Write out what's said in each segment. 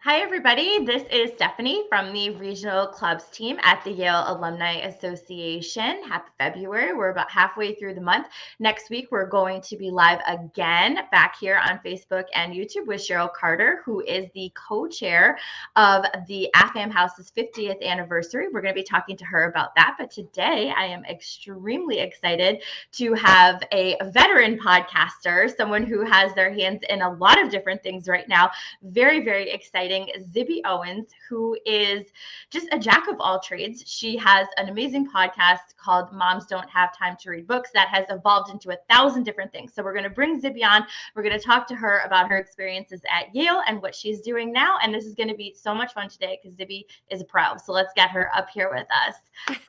Hi, everybody. This is Stephanie from the Regional Clubs team at the Yale Alumni Association. Happy February. We're about halfway through the month. Next week, we're going to be live again back here on Facebook and YouTube with Cheryl Carter, who is the co-chair of the AFAM House's 50th anniversary. We're going to be talking to her about that. But today, I am extremely excited to have a veteran podcaster, someone who has their hands in a lot of different things right now. Very, very exciting. Zibby Owens, who is just a jack of all trades. She has an amazing podcast called Moms Don't Have Time to Read Books that has evolved into 1,000 different things. So we're going to bring Zibby on. We're going to talk to her about her experiences at Yale and what she's doing now. And this is going to be so much fun today because Zibby is a pro. So let's get her up here with us.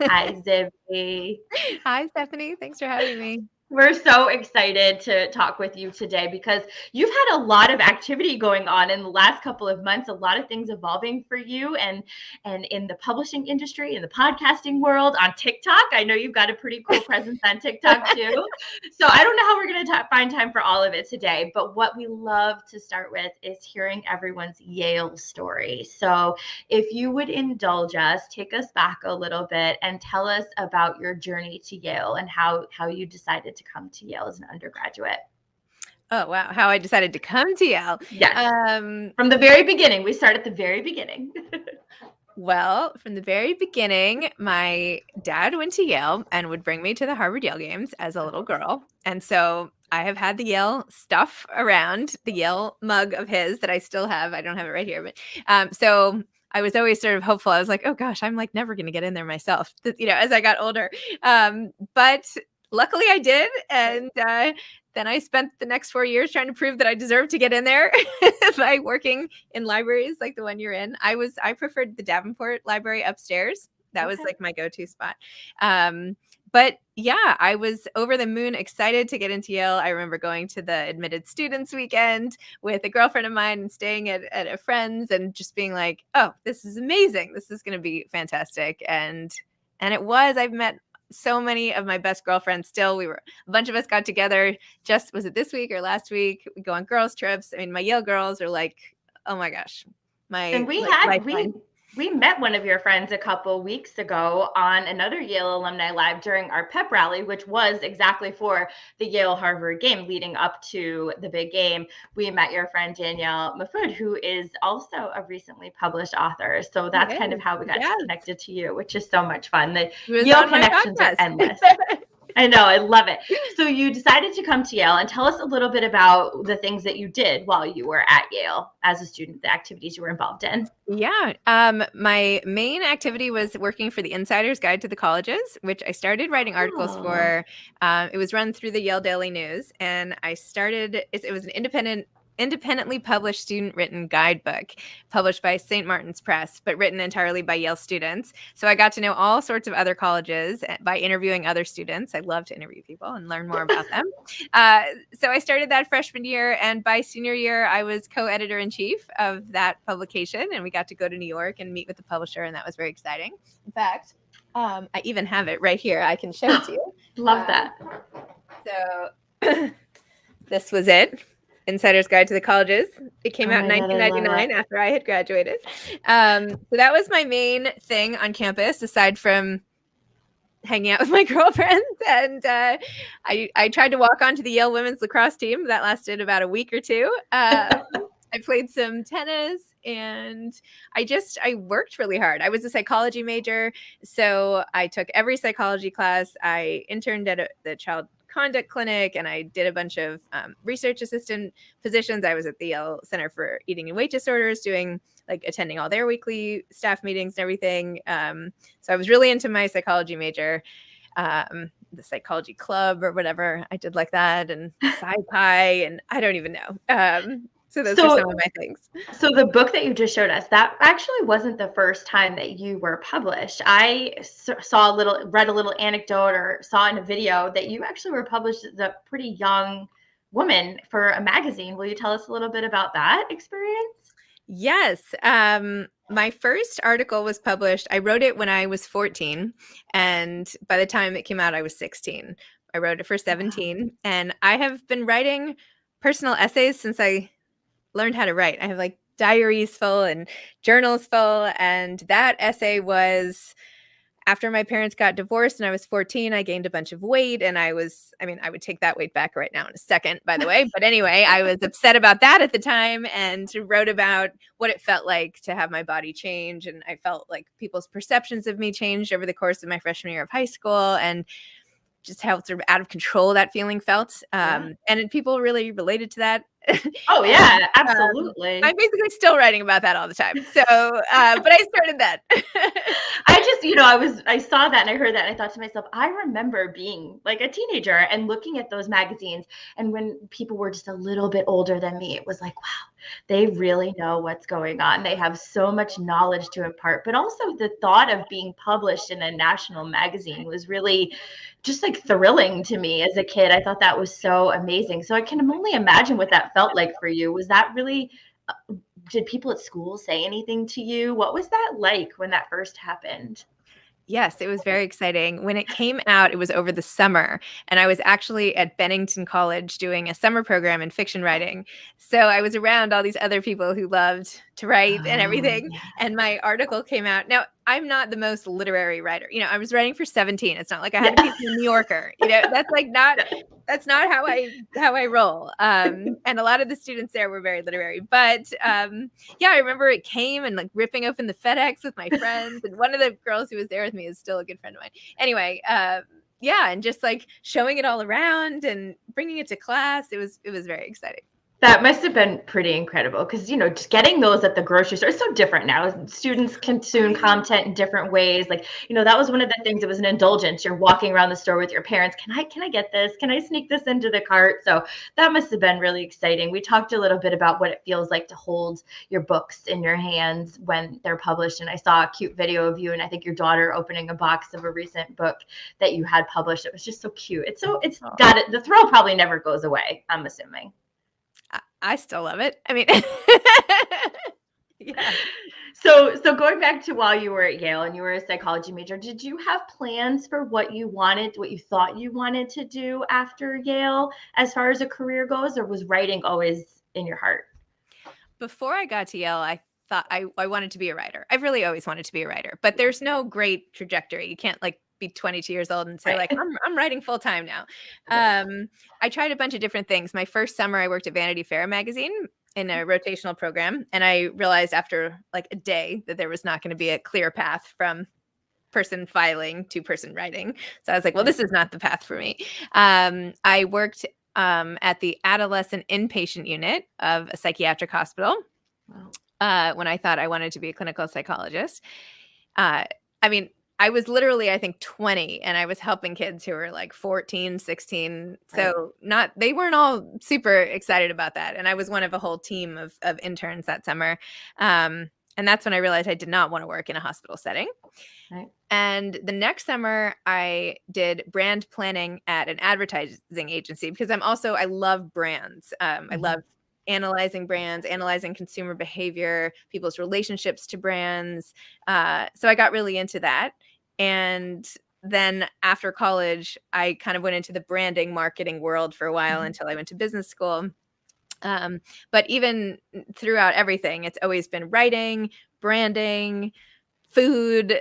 Hi, Zibby. Hi, Stephanie. Thanks for having me. We're so excited to talk with you today because you've had a lot of activity going on in the last couple of months, a lot of things evolving for you and in the publishing industry, in the podcasting world, on TikTok. I know you've got a pretty cool presence on TikTok too. So I don't know how we're going to find time for all of it today, but what we love to start with is hearing everyone's Yale story. So if you would indulge us, take us back a little bit and tell us about your journey to Yale and how you decided to come to Yale as an undergraduate. Oh, wow. How I decided to come to Yale. Yes. From the very beginning. We start at the very beginning. Well, from the very beginning, my dad went to Yale and would bring me to the Harvard-Yale games as a little girl. And so I have had the Yale stuff around, the Yale mug of his that I still have. I don't have it right here, but so I was always sort of hopeful. I was like, oh gosh, I'm like never going to get in there myself, as I got older. But luckily I did. And then I spent the next 4 years trying to prove that I deserved to get in there by working in libraries like the one you're in. I preferred the Davenport library upstairs. That was like my go-to spot. But yeah, I was over the moon excited to get into Yale. I remember going to the admitted students weekend with a girlfriend of mine and staying at a friend's and just being like, oh, this is amazing. This is going to be fantastic. And it was. I've met so many of my best girlfriends still. A bunch of us got together was it this week or last week? We go on girls trips. I mean, my Yale girls are like, oh my gosh. We met one of your friends a couple weeks ago on another Yale Alumni Live during our pep rally, which was exactly for the Yale Harvard game leading up to the big game. We met your friend Danielle Maffood, who is also a recently published author. So that's kind of how we got connected to you, which is so much fun. The Yale connections are endless. I know. I love it. So you decided to come to Yale, and tell us a little bit about the things that you did while you were at Yale as a student, the activities you were involved in. Yeah. My main activity was working for the Insider's Guide to the Colleges, which I started writing articles for. It was run through the Yale Daily News, and it was an independently published student-written guidebook published by St. Martin's Press, but written entirely by Yale students. So I got to know all sorts of other colleges by interviewing other students. I love to interview people and learn more about them. So I started that freshman year, and by senior year, I was co-editor-in-chief of that publication, and we got to go to New York and meet with the publisher, and that was very exciting. In fact, I even have it right here. I can show it to you. Love that. So this was it. Insider's Guide to the Colleges. It came out in 1999 after I had graduated. So that was my main thing on campus, aside from hanging out with my girlfriends. And I tried to walk onto the Yale women's lacrosse team. That lasted about a week or two. I played some tennis, and I worked really hard. I was a psychology major, so I took every psychology class. I interned at the Child Conduct Clinic, and I did a bunch of research assistant positions. I was at the Yale Center for Eating and Weight Disorders attending all their weekly staff meetings and everything. So I was really into my psychology major, the psychology club or whatever. I did like that, and sci-fi, and I don't even know. So those are some of my things. So the book that you just showed us, that actually wasn't the first time that you were published. I read a little anecdote or saw in a video that you actually were published as a pretty young woman for a magazine. Will you tell us a little bit about that experience? Yes. My first article was published. I wrote it when I was 14, and by the time it came out, I was 16. I wrote it for 17, and I have been writing personal essays since I learned how to write. I have diaries full and journals full. And that essay was after my parents got divorced and I was 14, I gained a bunch of weight. And I would take that weight back right now in a second, by the way. But anyway, I was upset about that at the time and wrote about what it felt like to have my body change. And I felt like people's perceptions of me changed over the course of my freshman year of high school, and just how sort of out of control that feeling felt. And people really related to that. Oh yeah, absolutely. I'm basically still writing about that all the time. So, but I started that. I just, I saw that and I heard that and I thought to myself, I remember being like a teenager and looking at those magazines. And when people were just a little bit older than me, it was like, wow, they really know what's going on. They have so much knowledge to impart, but also the thought of being published in a national magazine was really just like thrilling to me as a kid. I thought that was so amazing. So I can only imagine what that felt like for you. Was that really, did people at school say anything to you? What was that like when that first happened? Yes, it was very exciting. When it came out, it was over the summer, and I was actually at Bennington College doing a summer program in fiction writing. So I was around all these other people who loved to write and everything, and my article came out. Now, I'm not the most literary writer. I was writing for 17. It's not like I had a piece in the New Yorker. That's not how I roll. And a lot of the students there were very literary. But I remember it came and like ripping open the FedEx with my friends. And one of the girls who was there with me is still a good friend of mine. Anyway, and just like showing it all around and bringing it to class. It was very exciting. That must have been pretty incredible because, just getting those at the grocery store is so different now. Students consume content in different ways. Like, that was one of the things that was an indulgence. You're walking around the store with your parents. Can I get this? Can I sneak this into the cart? So that must have been really exciting. We talked a little bit about what it feels like to hold your books in your hands when they're published. And I saw a cute video of you and I think your daughter opening a box of a recent book that you had published. It was just so cute. It's got it. The thrill probably never goes away, I'm assuming. I still love it. I mean, yeah. So going back to while you were at Yale and you were a psychology major, did you have plans for what you thought you wanted to do after Yale as far as a career goes, or was writing always in your heart? Before I got to Yale, I thought I wanted to be a writer. I've really always wanted to be a writer, but there's no great trajectory. You can't like be 22 years old and say like, I'm writing full time now. I tried a bunch of different things. My first summer, I worked at Vanity Fair magazine in a rotational program. And I realized after like a day that there was not going to be a clear path from person filing to person writing. So I was like, well, this is not the path for me. I worked at the adolescent inpatient unit of a psychiatric hospital when I thought I wanted to be a clinical psychologist. I was literally, I think, 20, and I was helping kids who were like 14, 16. So they weren't all super excited about that. And I was one of a whole team of interns that summer. And that's when I realized I did not want to work in a hospital setting. Right. And the next summer, I did brand planning at an advertising agency because I love brands. I love analyzing brands, analyzing consumer behavior, people's relationships to brands. So I got really into that. And then after college, I kind of went into the branding marketing world for a while until I went to business school. But even throughout everything, it's always been writing, branding, food,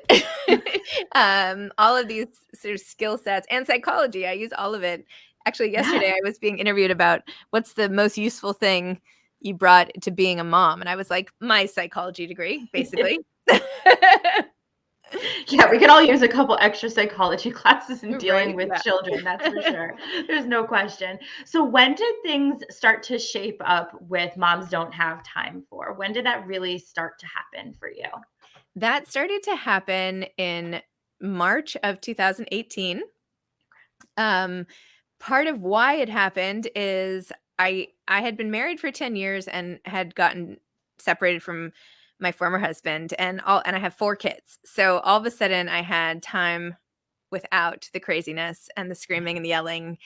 all of these sort of skill sets, and psychology. I use all of it. Actually, yesterday I was being interviewed about what's the most useful thing you brought to being a mom. And I was like, my psychology degree, basically. Yeah, we could all use a couple extra psychology classes in dealing with children, that's for sure. There's no question. So when did things start to shape up with Moms Don't Have Time For? When did that really start to happen for you? That started to happen in March of 2018. Part of why it happened is I had been married for 10 years and had gotten separated from my former husband and I have 4 kids. So all of a sudden I had time without the craziness and the screaming and the yelling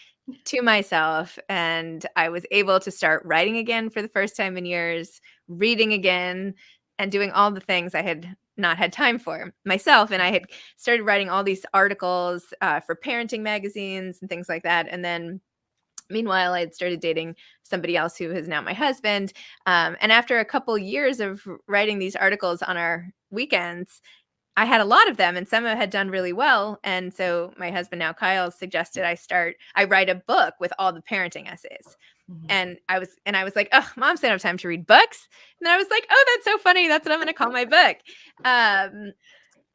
to myself. And I was able to start writing again for the first time in years, reading again, and doing all the things I had not had time for myself. And I had started writing all these articles for parenting magazines and things like that. And then Meanwhile, I had started dating somebody else who is now my husband. And after a couple years of writing these articles on our weekends, I had a lot of them, and some had done really well. And so my husband, now Kyle, suggested I write a book with all the parenting essays. Mhm. And I was like, oh, mom's don't have time to read books. And then I was like, oh, that's so funny. That's what I'm going to call my book.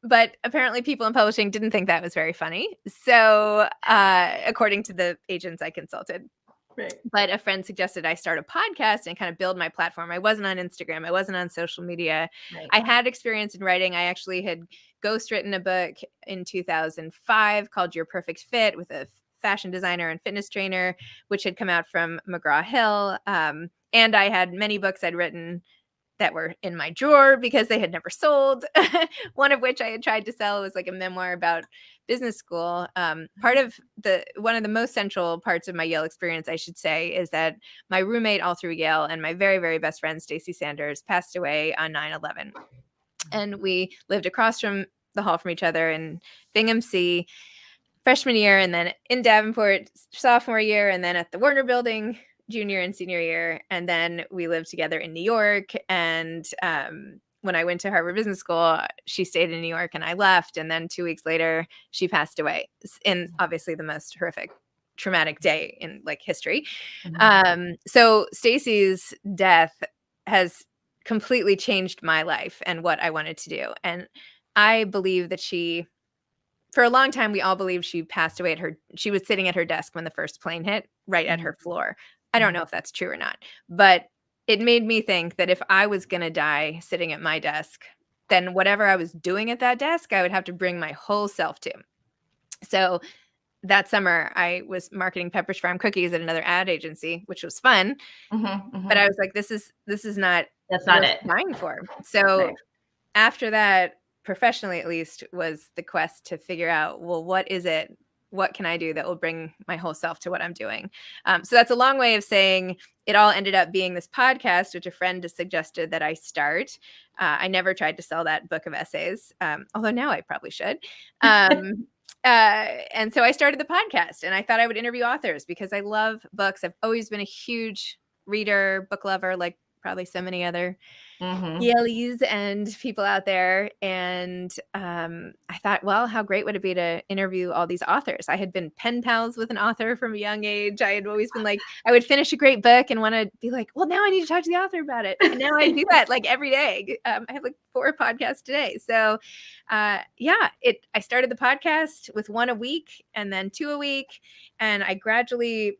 But apparently people in publishing didn't think that was very funny. So according to the agents I consulted. Right. But a friend suggested I start a podcast and kind of build my platform. I wasn't on Instagram. I wasn't on social media. Right. I had experience in writing. I actually had ghostwritten a book in 2005 called Your Perfect Fit with a fashion designer and fitness trainer, which had come out from McGraw-Hill. And I had many books I'd written that were in my drawer because they had never sold. One of which I had tried to sell was like a memoir about business school. One of the most central parts of my Yale experience, I should say, is that my roommate all through Yale and my very, very best friend, Stacey Sanders, passed away on 9/11. And we lived across from the hall from each other in Binghamton freshman year, and then in Davenport sophomore year, and then at the Warner Building junior and senior year. And then we lived together in New York. And when I went to Harvard Business School, she stayed in New York and I left. And then 2 weeks later, she passed away in obviously the most horrific, traumatic day in like history. So Stacey's death has completely changed my life and what I wanted to do. And I believe that for a long time, we all believed she passed away she was sitting at her desk when the first plane hit, right at her floor. I don't know if that's true or not, but it made me think that if I was going to die sitting at my desk, then whatever I was doing at that desk, I would have to bring my whole self to. So that summer, I was marketing Pepperidge Farm cookies at another ad agency, which was fun. But I was like, this is not that's not worth it. dying for. So after that, professionally at least, was the quest to figure out, well, what is it? What can I do that will bring my whole self to what I'm doing? So that's a long way of saying it all ended up being this podcast, which a friend has suggested that I start. I never tried to sell that book of essays, although now I probably should. And so I started the podcast, and I thought I would interview authors because I love books. I've always been a huge reader, book lover, like probably so many other Yaleys and people out there. And I thought, well, how great would it be to interview all these authors? I had been pen pals with an author from a young age. I had always been like, I would finish a great book and want to be like, well, now I need to talk to the author about it. And now I do that like every day. I have like 4 podcasts today. So I started the podcast with 1 a week and then 2 a week. And I gradually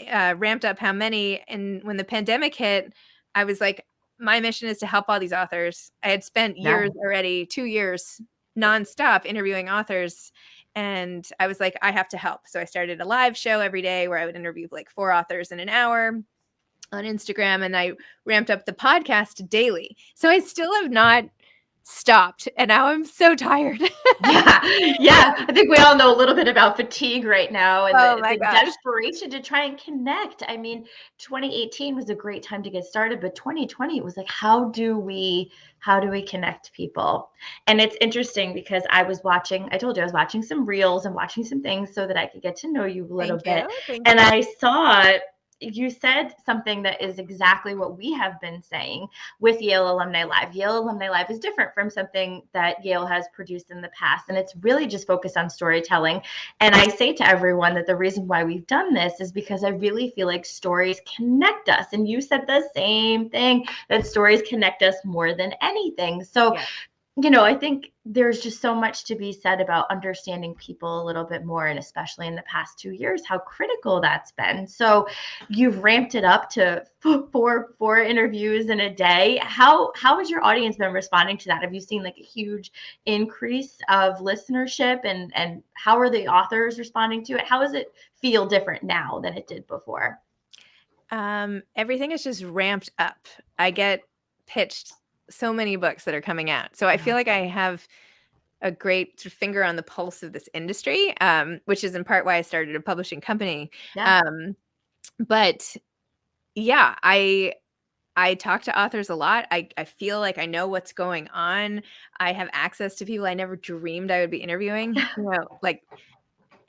ramped up how many. And when the pandemic hit, I was like, my mission is to help all these authors. I had spent years already, 2 years nonstop interviewing authors. And I was like, I have to help. So I started a live show every day where I would interview like 4 authors in an hour on Instagram. And I ramped up the podcast daily. So I still have not stopped. And now I'm so tired. Yeah. I think we all know a little bit about fatigue right now and the gosh. desperation to try and connect. I mean, 2018 was a great time to get started, but 2020 it was like, how do we connect people? And it's interesting because I told you I was watching some reels and watching some things so that I could get to know you a little bit. And I saw you said something that is exactly what we have been saying with Yale Alumni Live. Yale Alumni Live is different from something that Yale has produced in the past, and it's really just focused on storytelling. And I say to everyone that the reason why we've done this is because I really feel like stories connect us. And you said the same thing, that stories connect us more than anything. So I think there's just so much to be said about understanding people a little bit more, and especially in the past 2 years, how critical that's been. So you've ramped it up to four interviews in a day. How has your audience been responding to that? Have you seen like a huge increase of listenership, and how are the authors responding to it? How does it feel different now than it did before? Everything is just ramped up. I get pitched so many books that are coming out. So I feel like I have a great finger on the pulse of this industry, which is in part why I started a publishing company. But yeah, I talk to authors a lot. I feel like I know what's going on. I have access to people I never dreamed I would be interviewing. Like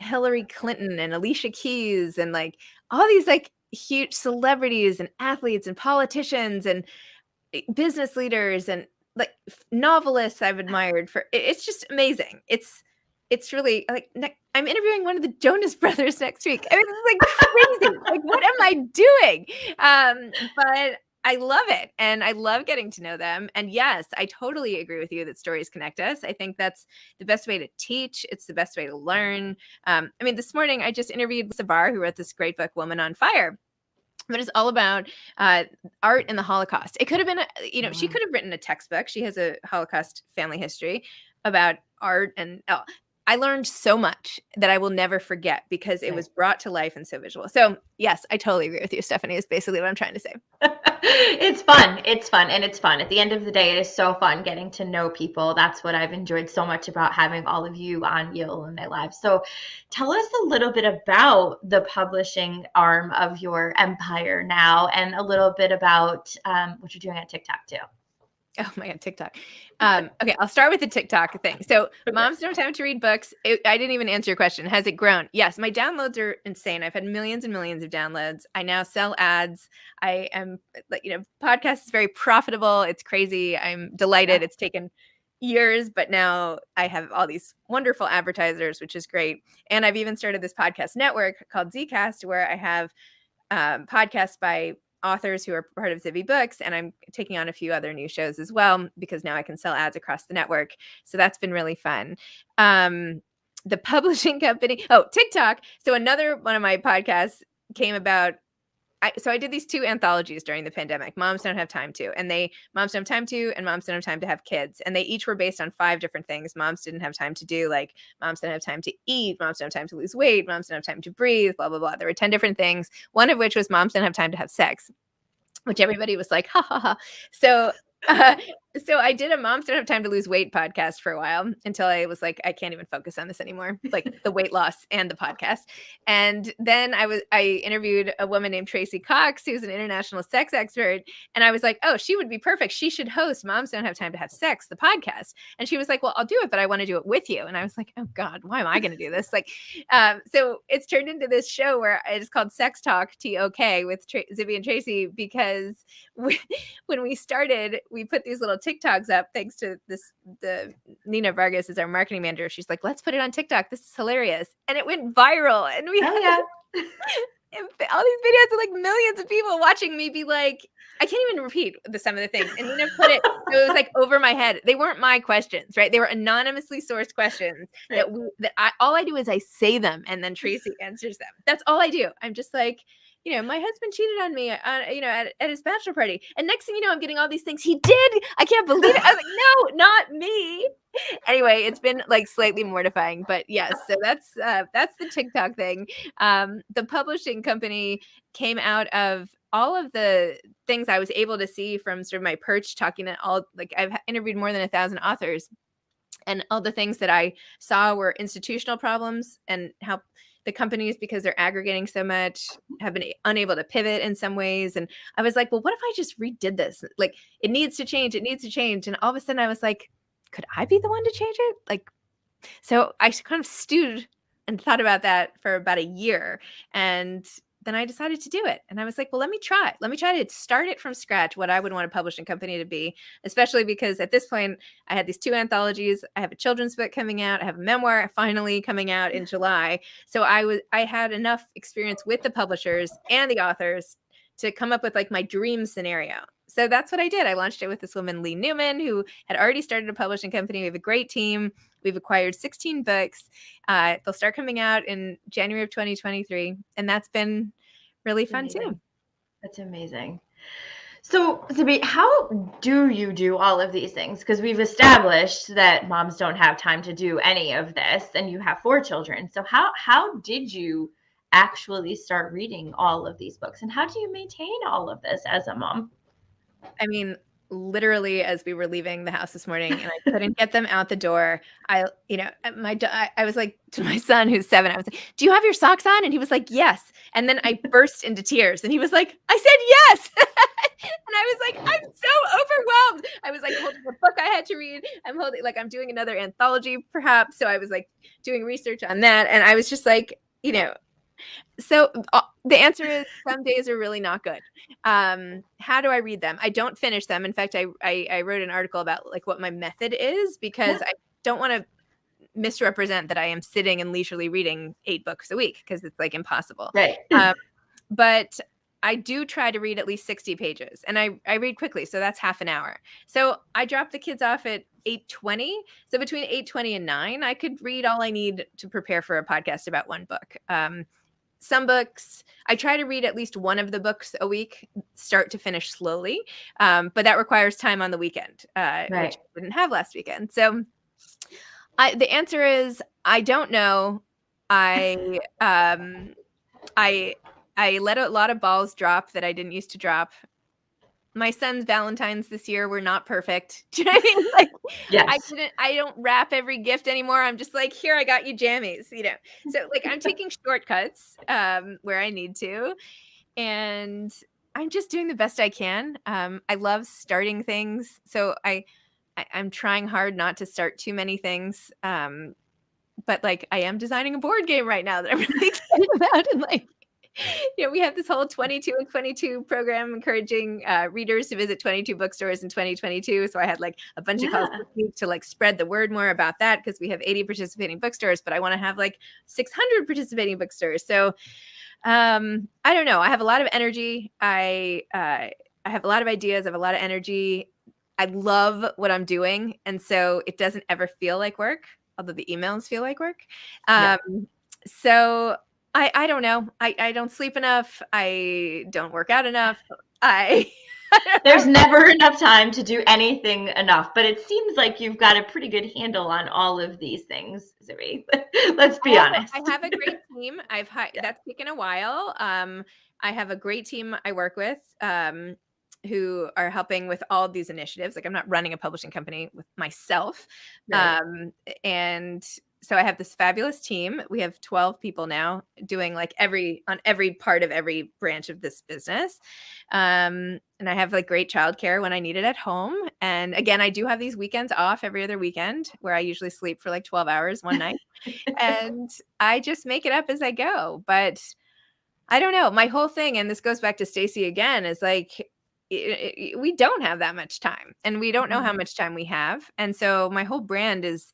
Hillary Clinton and Alicia Keys and like all these like huge celebrities and athletes and politicians and business leaders and like novelists I've admired for it's just amazing. It's really like I'm interviewing one of the Jonas Brothers next week. I mean, it's like crazy. Like, what am I doing? But I love it, and I love getting to know them. And yes, I totally agree with you that stories connect us. I think that's the best way to teach. It's the best way to learn. I mean, this morning I just interviewed Lisa Barr, who wrote this great book, Woman on Fire. But it's all about art and the Holocaust. It could have been, she could have written a textbook. She has a Holocaust family history about art. And I learned so much that I will never forget because it was brought to life and so visual. So yes, I totally agree with you, Stephanie, is basically what I'm trying to say. It's fun. It's fun. And it's fun. At the end of the day, it is so fun getting to know people. That's what I've enjoyed so much about having all of you on Yale Alumni Live. So tell us a little bit about the publishing arm of your empire now and a little bit about what you're doing on TikTok too. Oh my God, TikTok. Okay, I'll start with the TikTok thing. So moms don't have to read books. I didn't even answer your question. Has it grown? Yes, my downloads are insane. I've had millions and millions of downloads. I now sell ads. I am podcast is very profitable. It's crazy. I'm delighted. It's taken years, but now I have all these wonderful advertisers, which is great. And I've even started this podcast network called Zcast, where I have podcasts by authors who are part of Zibby Books, and I'm taking on a few other new shows as well because now I can sell ads across the network. So that's been really fun. The publishing company, TikTok. So another one of my podcasts came about. I did these 2 anthologies during the pandemic. Moms Don't Have Time To, and Moms Don't Have Time To, and Moms Don't Have Time to Have Kids. And they each were based on 5 different things moms didn't have time to do, like moms don't have time to eat, moms don't have time to lose weight, moms don't have time to breathe, blah, blah, blah. There were 10 different things, one of which was moms don't have time to have sex, which everybody was like, ha, ha, ha. So I did a Moms Don't Have Time to Lose Weight podcast for a while until I was like, I can't even focus on this anymore, like the weight loss and the podcast. And then I interviewed a woman named Tracy Cox, who's an international sex expert. And I was like, oh, she would be perfect. She should host Moms Don't Have Time to Have Sex, the podcast. And she was like, well, I'll do it, but I want to do it with you. And I was like, oh God, why am I going to do this? Like, so it's turned into this show where it's called Sex Talk TOK with Zibby and Tracy, because when we started, we put these little TikToks up thanks to the Nina Vargas is our marketing manager. She's like, let's put it on TikTok. This is hilarious. And it went viral. And we had all these videos of like millions of people watching me be like, I can't even repeat some of the things. And Nina put it, so it was like over my head. They weren't my questions, right? They were anonymously sourced questions all I do is I say them and then Tracy answers them. That's all I do. I'm just like, my husband cheated on me, at his bachelor party. And next thing you know, I'm getting all these things. He did. I can't believe it. I was like, no, not me. Anyway, it's been like slightly mortifying, but yes. So that's the TikTok thing. The publishing company came out of all of the things I was able to see from sort of my perch talking to I've interviewed more than 1,000 authors, and all the things that I saw were institutional problems and how the companies, because they're aggregating so much, have been unable to pivot in some ways. And I was like, well, what if I just redid this? Like, it needs to change. It needs to change. And all of a sudden I was like, could I be the one to change it? Like, so I kind of stewed and thought about that for about a year. And then I decided to do it. And I was like, well, let me try to start it from scratch, what I would want a publishing company to be, especially because at this point I had these 2 anthologies. I have a children's book coming out. I have a memoir finally coming out in July. So I had enough experience with the publishers and the authors to come up with like my dream scenario. So that's what I did. I launched it with this woman, Lee Newman, who had already started a publishing company. We have a great team. We've acquired 16 books. They'll start coming out in January of 2023. And that's been really fun too. That's amazing. So, Zibby, how do you do all of these things? Because we've established that moms don't have time to do any of this, and you have 4 children. So how did you actually start reading all of these books, and how do you maintain all of this as a mom? I mean, literally as we were leaving the house this morning and I couldn't get them out the door, I was like to my son who's 7, I was like, do you have your socks on? And he was like, yes. And then I burst into tears and he was like, I said yes. And I was like, I'm so overwhelmed. I was like holding a book book I had to read. I'm doing another anthology perhaps. So I was like doing research on that. And I was just like, so the answer is some days are really not good. How do I read them? I don't finish them. In fact, I wrote an article about like what my method is, because I don't want to misrepresent that I am sitting and leisurely reading 8 books a week, because it's like impossible. Right. But I do try to read at least 60 pages, and I read quickly. So that's half an hour. So I drop the kids off at 8:20. So between 8:20 and 9, I could read all I need to prepare for a podcast about one book. Some books, I try to read at least one of the books a week, start to finish slowly. But that requires time on the weekend, which I didn't have last weekend. So the answer is, I don't know. I let a lot of balls drop that I didn't used to drop. My son's Valentines this year were not perfect. Do you know what I mean? Like, yes. I don't wrap every gift anymore. I'm just like, here, I got you jammies, So like I'm taking shortcuts where I need to. And I'm just doing the best I can. I love starting things. So I'm trying hard not to start too many things. But like I am designing a board game right now that I'm really excited about. And like, we have this whole 22 and 22 program encouraging readers to visit 22 bookstores in 2022. So I had like a bunch of calls this week to like spread the word more about that, because we have 80 participating bookstores, but I want to have like 600 participating bookstores. So I don't know. I have a lot of energy. I have a lot of ideas. I have a lot of energy. I love what I'm doing. And so it doesn't ever feel like work, although the emails feel like work. So I don't know. I don't sleep enough. I don't work out enough. There's never enough time to do anything enough, but it seems like you've got a pretty good handle on all of these things, Zibby. Let's be honest. I have a great team. That's taken a while. I have a great team I work with, who are helping with all of these initiatives. Like I'm not running a publishing company with myself. Right. And so I have this fabulous team. We have 12 people now doing like every part of every branch of this business. And I have like great childcare when I need it at home. And again, I do have these weekends off every other weekend where I usually sleep for like 12 hours one night. And I just make it up as I go. But I don't know. My whole thing, and this goes back to Stacy again, is like, we don't have that much time, and we don't know how much time we have. And so my whole brand is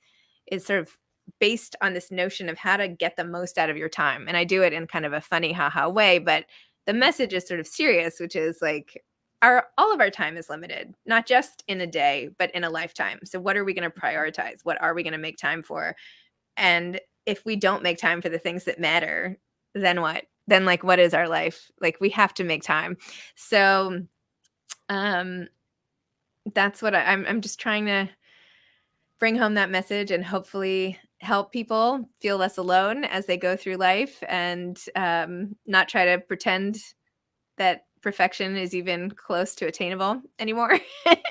sort of based on this notion of how to get the most out of your time. And I do it in kind of a funny haha way, but the message is sort of serious, which is like all of our time is limited, not just in a day, but in a lifetime. So what are we going to prioritize? What are we going to make time for? And if we don't make time for the things that matter, then what? Then like, what is our life? Like we have to make time. So that's what I'm just trying to bring home that message, and hopefully help people feel less alone as they go through life, and not try to pretend that perfection is even close to attainable anymore.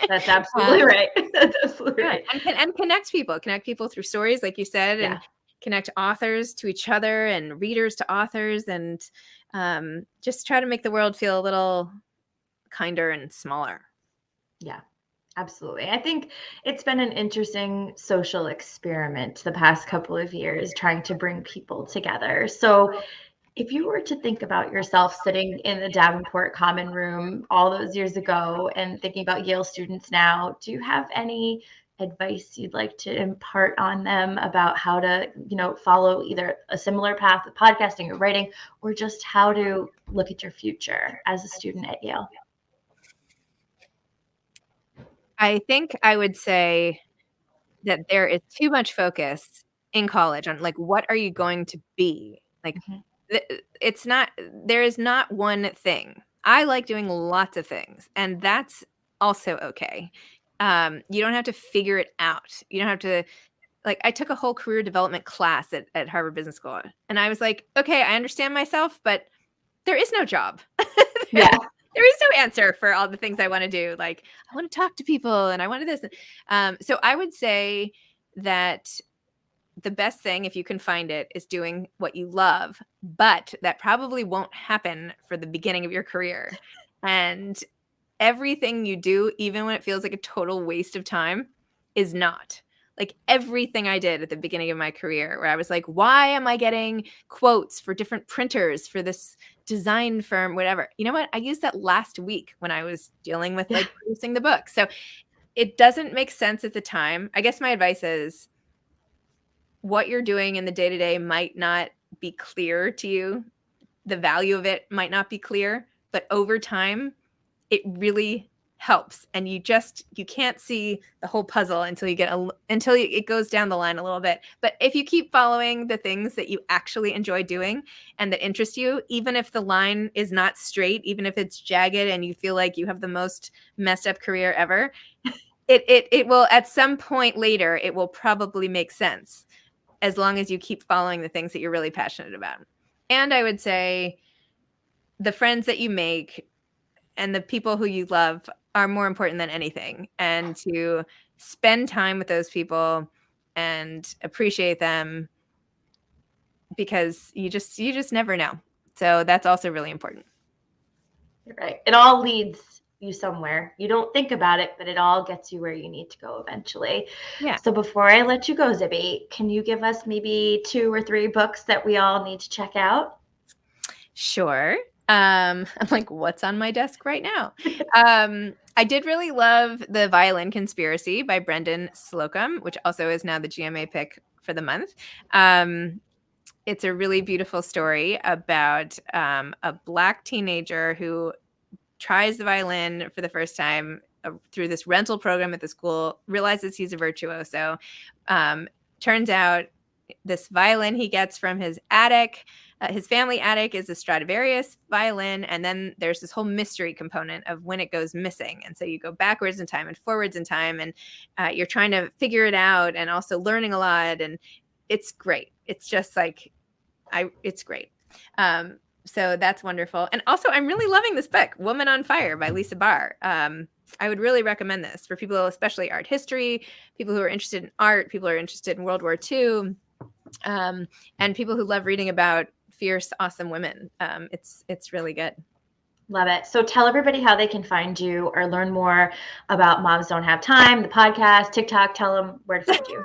That's absolutely right. That's absolutely right. And connect people through stories, like you said, and connect authors to each other and readers to authors, and just try to make the world feel a little kinder and smaller. Yeah, absolutely. I think it's been an interesting social experiment the past couple of years, trying to bring people together. So if you were to think about yourself sitting in the Davenport Common Room all those years ago and thinking about Yale students now, do you have any advice you'd like to impart on them about how to, follow either a similar path of podcasting or writing, or just how to look at your future as a student at Yale? I think I would say that there is too much focus in college on like, what are you going to be? Like, it's not, there is not one thing. I like doing lots of things, and that's also okay. You don't have to figure it out. You don't have to, like, I took a whole career development class at Harvard Business School, and I was like, okay, I understand myself, but there is no job. There is no answer for all the things I want to do. Like, I want to talk to people, and I want to this. So I would say that the best thing, if you can find it, is doing what you love, but that probably won't happen for the beginning of your career. And everything you do, even when it feels like a total waste of time, is not. Like everything I did at the beginning of my career, where I was like, why am I getting quotes for different printers for this design firm, whatever? You know what? I used that last week when I was dealing with like producing the book. So it doesn't make sense at the time. I guess my advice is what you're doing in the day-to-day might not be clear to you. The value of it might not be clear, but over time, it really helps. And you can't see the whole puzzle until it goes down the line a little bit. But if you keep following the things that you actually enjoy doing and that interest you, even if the line is not straight, even if it's jagged and you feel like you have the most messed up career ever, it will, at some point later, it will probably make sense as long as you keep following the things that you're really passionate about. And I would say the friends that you make and the people who you love are more important than anything. And to spend time with those people and appreciate them, because you just never know. So that's also really important. You're right. It all leads you somewhere. You don't think about it, but it all gets you where you need to go eventually. Yeah. So before I let you go, Zibby, can you give us maybe 2 or 3 books that we all need to check out? Sure. I'm like, what's on my desk right now? I did really love The Violin Conspiracy by Brendan Slocum, which also is now the GMA pick for the month. It's a really beautiful story about a Black teenager who tries the violin for the first time through this rental program at the school, realizes he's a virtuoso. Turns out this violin he gets from his attic, his family attic, is a Stradivarius violin. And then there's this whole mystery component of when it goes missing. And so you go backwards in time and forwards in time, and you're trying to figure it out and also learning a lot. And it's great. It's just like, it's great. So that's wonderful. And also, I'm really loving this book, Woman on Fire by Lisa Barr. I would really recommend this for people, especially art history, people who are interested in art, people who are interested in World War II, and people who love reading about fierce, awesome women. It's really good. Love it. So tell everybody how they can find you or learn more about Moms Don't Have Time, the podcast, TikTok. Tell them where to find you.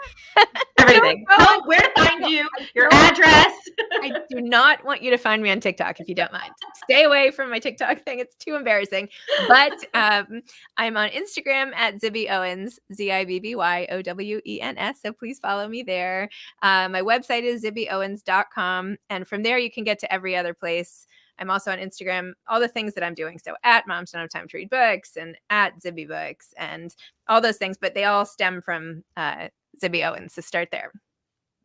Everything. Tell them where to find you, your address. I do not want you to find me on TikTok if you don't mind. Stay away from my TikTok thing. It's too embarrassing. But I'm on Instagram at Zibby Owens, ZibbyoWens. So please follow me there. My website is zibbyowens.com. And from there, you can get to every other place. I'm also on Instagram, all the things that I'm doing. So at Moms Don't Have Time to Read Books and at Zibby Books and all those things. But they all stem from Zibby Owens. So start there.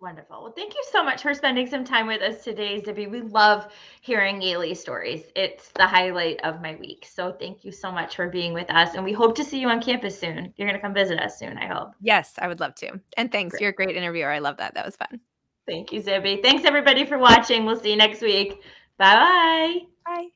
Wonderful. Well, thank you so much for spending some time with us today, Zibby. We love hearing Yale stories. It's the highlight of my week. So thank you so much for being with us. And we hope to see you on campus soon. You're going to come visit us soon, I hope. Yes, I would love to. And thanks. Great. You're a great interviewer. I love that. That was fun. Thank you, Zibby. Thanks, everybody, for watching. We'll see you next week. Bye-bye. Bye.